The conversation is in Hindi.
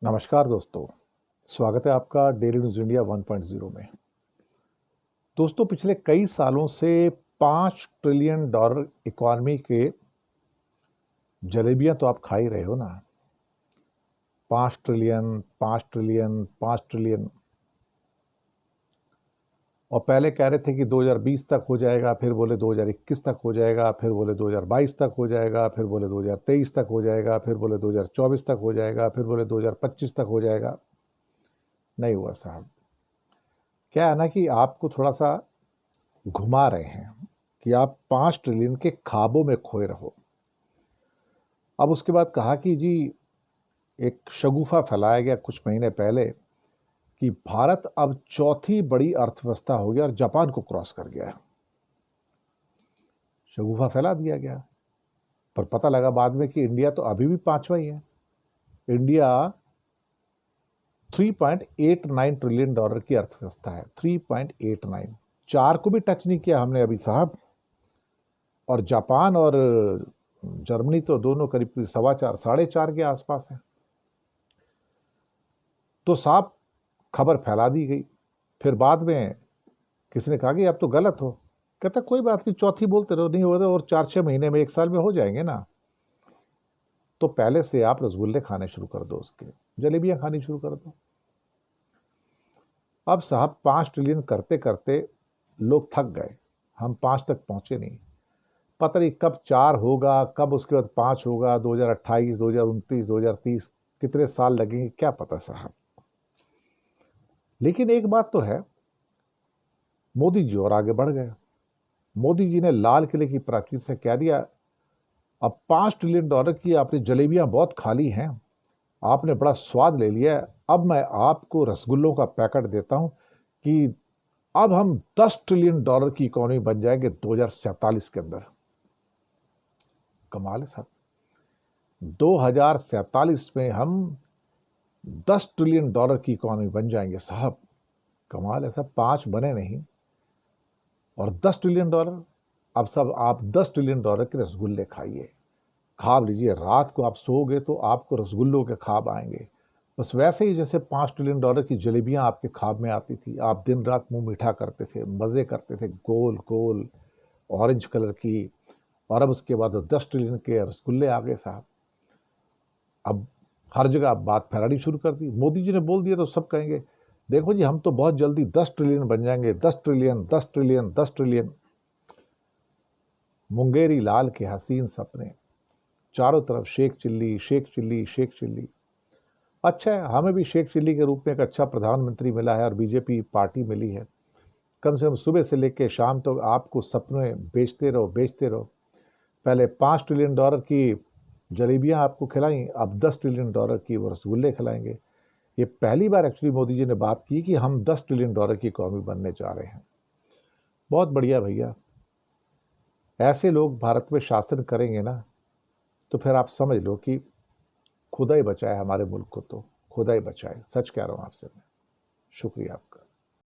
नमस्कार दोस्तों, स्वागत है आपका डेली न्यूज़ इंडिया 1.0 में। दोस्तों, पिछले कई सालों से 5 ट्रिलियन डॉलर इकॉनमी के जलेबियां तो आप खा ही रहे हो ना। 5 ट्रिलियन, 5 ट्रिलियन, 5 ट्रिलियन। और पहले कह रहे थे कि 2020 तक हो जाएगा, फिर बोले 2021 तक हो जाएगा, फिर बोले 2022 तक हो जाएगा, फिर बोले 2023 तक हो जाएगा, फिर बोले 2024 तक हो जाएगा, फिर बोले 2025 तक हो जाएगा। नहीं हुआ साहब। क्या है ना कि आपको थोड़ा सा घुमा रहे हैं कि आप 5 ट्रिलियन के ख्वाबों में खोए रहो। अब उसके बाद कहा कि जी एक शगुफा फैलाया गया कुछ महीने पहले कि भारत अब चौथी बड़ी अर्थव्यवस्था हो गया और जापान को क्रॉस कर गया है। शगुफा फैला दिया गया, पर पता लगा बाद में कि इंडिया तो अभी भी पांचवा ही है। इंडिया 3.89 ट्रिलियन डॉलर की अर्थव्यवस्था है। 3.89, 4 को भी टच नहीं किया हमने अभी साहब। और जापान और जर्मनी तो दोनों करीब 4.25 4.5 के आसपास है। तो साहब खबर फैला दी गई। फिर बाद में किसी ने कहा कि अब तो गलत हो। कहता कोई बात नहीं, चौथी बोलते रहो, नहीं होता और 4-6 महीने में 1 साल में हो जाएंगे ना। तो पहले से आप रसगुल्ले खाने शुरू कर दो, उसके जलेबियां खानी शुरू कर दो। अब साहब 5 ट्रिलियन करते करते लोग थक गए। हम 5 तक पहुंचे नहीं। पता नहीं कब 4 होगा, कब उसके बाद 5 होगा, 2028, 2029, 2030 कितने साल लगेंगे क्या पता साहब। लेकिन एक बात तो है, मोदी जी और आगे बढ़ गए। मोदी जी ने लाल किले की प्राचीर से कह दिया, अब 5 ट्रिलियन डॉलर की आपने जलेबियां बहुत खा ली हैं, आपने बड़ा स्वाद ले लिया है, अब मैं आपको रसगुल्लों का पैकेट देता हूं कि अब हम 10 ट्रिलियन डॉलर की इकोनॉमी बन जाएंगे 2047 के अंदर। कमाल है साहब। 2047 में हम 10 ट्रिलियन डॉलर की इकोनॉमी बन जाएंगे साहब। कमाल है साहब। 5 बने नहीं और 10 ट्रिलियन डॉलर। अब सब आप 10 ट्रिलियन डॉलर के रसगुल्ले खाइए, ख्वाब लीजिए। रात को आप सोओगे तो आपको रसगुल्लों के ख्वाब आएंगे। बस वैसे ही जैसे 5 ट्रिलियन डॉलर की जलेबियां आपके ख्वाब में आती थी, आप दिन रात मुंह मीठा करते थे, मजे करते थे, गोल गोल ऑरेंज कलर की। और अब उसके बाद 10 ट्रिलियन के रसगुल्ले आ गए साहब। अब हर जगह आप बात फैलानी शुरू कर दी। मोदी जी ने बोल दिया तो सब कहेंगे देखो जी हम तो बहुत जल्दी 10 ट्रिलियन बन जाएंगे, 10 trillion, 10 trillion, 10 trillion. Mungeri Lal के हसीन सपने, चारों तरफ शेख चिल्ली, शेख चिल्ली, शेख चिल्ली। अच्छा है, हमें भी शेख चिल्ली के रूप में एक अच्छा प्रधानमंत्री मिला है और बीजेपी पार्टी मिली है। कम से कम सुबह से लेकर शाम तक आपको सपने बेचते रहो, बेचते रहो। पहले 5 ट्रिलियन डॉलर की जलेबियां आपको खिलाई, अब 10 ट्रिलियन डॉलर की वो रसगुल्ले खिलाएंगे। ये पहली बार एक्चुअली मोदी जी ने बात की कि हम 10 ट्रिलियन डॉलर की इकॉनमी बनने जा रहे हैं। बहुत बढ़िया भैया। ऐसे लोग भारत में शासन करेंगे ना तो फिर आप समझ लो कि खुदा ही बचाए हमारे मुल्क को, तो खुदा ही बचाए। सच कह रहा हूं आपसे मैं। शुक्रिया।